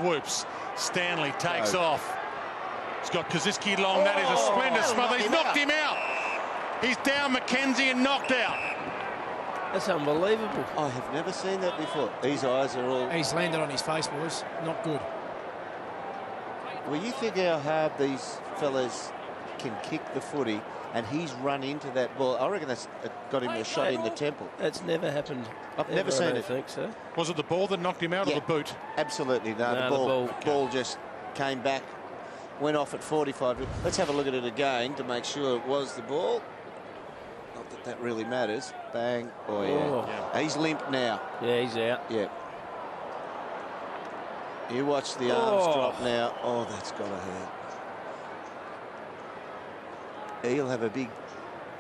swoops. Stanley takes off. He's got Koziski long. That is a splendid smother. He's knocked him out. He's down MacKenzie and knocked out. That's unbelievable. I have never seen that before. These eyes are all... He's landed on his face, boys. Not good. Well, you think how hard these fellas can kick the footy, and he's run into that ball. I reckon that's got him a shot in the temple. That's never happened. I've never seen it. I think so. Was it the ball that knocked him out or the boot? Absolutely. No, the ball just came back, went off at 45. Let's have a look at it again to make sure it was the ball. Not that that really matters. Bang. Oh, yeah. He's limp now. Yeah, he's out. Yeah. You watch the arms drop now. Oh, that's got to hurt. He'll have a big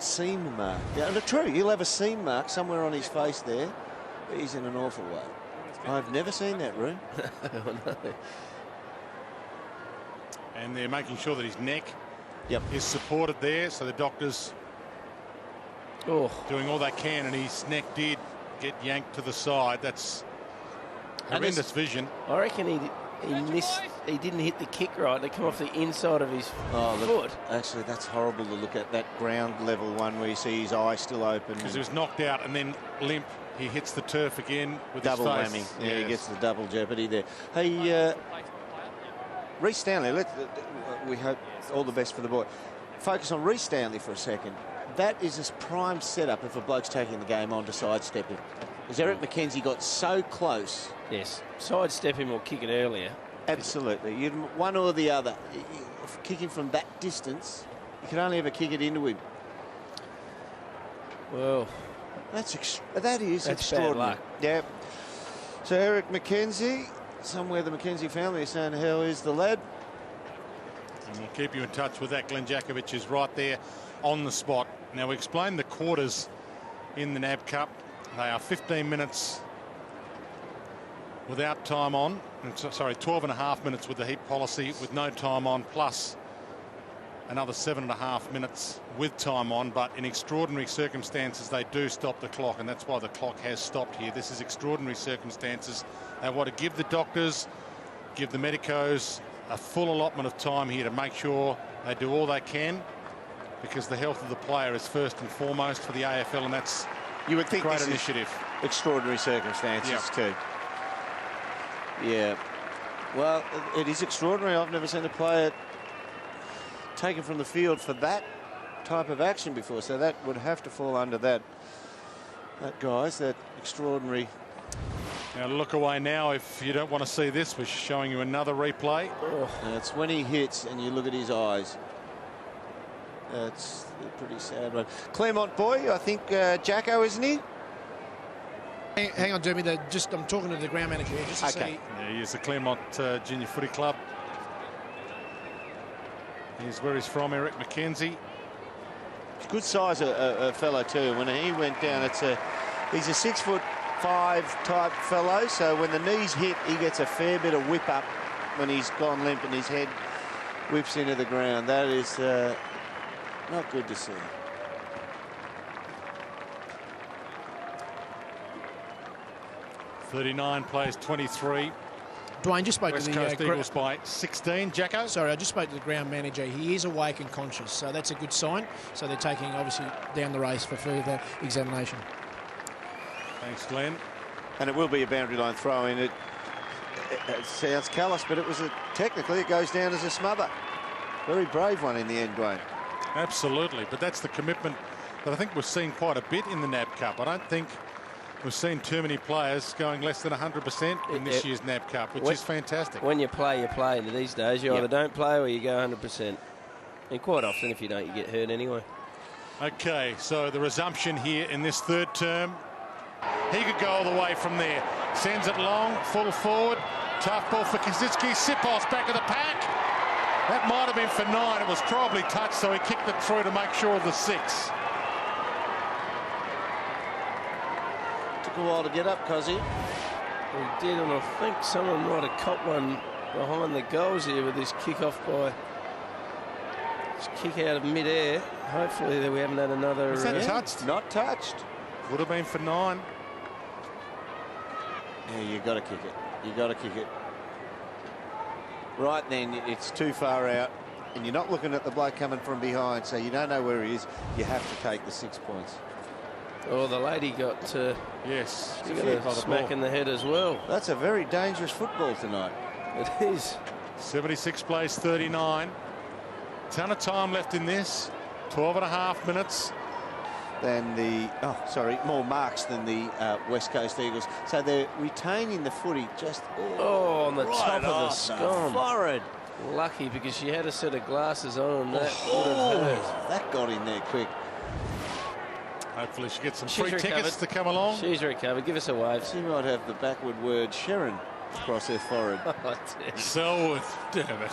seam mark. Yeah, true, he'll have a seam mark somewhere on his face there. He's in an awful way. I've never seen that, Roo. No. And they're making sure that his neck is supported there, so the doctors doing all they can, and his neck did get yanked to the side. That's horrendous vision. I reckon he didn't hit the kick right. They come off the inside of his foot. Actually, that's horrible to look at, that ground level one where you see his eye still open. Because he was knocked out and then limp. He hits the turf again with double his face. whammy. Yeah, he gets the double jeopardy there. Hey, Rhys Stanley, we hope all the best for the boy. Focus on Rhys Stanley for a second. That is his prime setup if a bloke's taking the game on to sidestep him. Because Eric MacKenzie got so close. Yes, sidestep him or kick it earlier. Absolutely. You'd one or the other. Kicking from that distance, you can only ever kick it into him. Well, that is extraordinary. Bad luck. Yeah. So Eric MacKenzie, somewhere the MacKenzie family is saying, how is the lad? And we'll keep you in touch with that. Glenn Jakovic is right there on the spot. Now, we explained the quarters in the NAB Cup. They are 15 minutes without time on. Sorry, 12.5 minutes with the heat policy with no time on, plus another 7.5 minutes with time on. But in extraordinary circumstances, they do stop the clock, and that's why the clock has stopped here. This is extraordinary circumstances. They want to give the doctors, give the medicos a full allotment of time here to make sure they do all they can, because the health of the player is first and foremost for the AFL, and that's you would think great initiative. Extraordinary circumstances too. Yeah. Well, it is extraordinary. I've never seen a player taken from the field for that type of action before, so that would have to fall under that guys, that extraordinary. Now look away now if you don't want to see this. We're showing you another replay. And it's when he hits and you look at his eyes. That's a pretty sad one. Claremont boy, I think Jacko, isn't he? Hang on, Jeremy. I'm talking to the ground manager here just to see. Yeah, he is the Claremont Junior Footy Club. Here's where he's from, Eric MacKenzie. Good size a fellow too. When he went down, he's a 6'5" type fellow. So when the knees hit, he gets a fair bit of whip up when he's gone limp and his head whips into the ground. That is not good to see. .39 plays 23. Dwayne just spoke West to the Coast Eagles by 16. Jacko? Sorry, I just spoke to the ground manager. He is awake and conscious, so that's a good sign. So they're taking, obviously, down the race for further examination. Thanks, Glenn. And it will be a boundary line throw in. It sounds callous, but it was technically it goes down as a smother. Very brave one in the end, Dwayne. Absolutely, but that's the commitment that I think we've seen quite a bit in the NAB Cup. I don't think we've seen too many players going less than 100% in this year's NAB Cup, which is fantastic. When you play, you play. These days, you either don't play or you go 100%. And quite often, if you don't, you get hurt anyway. Okay, so the resumption here in this third term. He could go all the way from there. Sends it long, full forward. Tough ball for Koziski. Siposs back of the pack. That might have been for 9. It was probably touched, so he kicked it through to make sure of the 6. Took a while to get up, Cozzy. He did, and I think someone might have caught one behind the goals here with this kick-off by... This kick out of mid-air. Hopefully we haven't had another... Was that touched? Not touched. Would have been for 9. Yeah, you got to kick it. You got to kick it. right then it's too far out, and you're not looking at the bloke coming from behind, so you don't know where he is. You have to take the 6 points. Oh, the lady got yes, she got a smack in the head as well. That's a very dangerous football tonight. It is. 76 plays 39. Ton of time left in this. 12.5 minutes. Than the more marks than the West Coast Eagles. So they're retaining the footy just on the right top of the off scone. Forehead. Lucky because she had a set of glasses on and that would have hurt. That got in there quick. Hopefully she gets some She's free recovered. tickets to come along. She's recovered. Give us a wave. She might have the backward word Sharon across her forehead. Oh, dear. Selwood, damn it.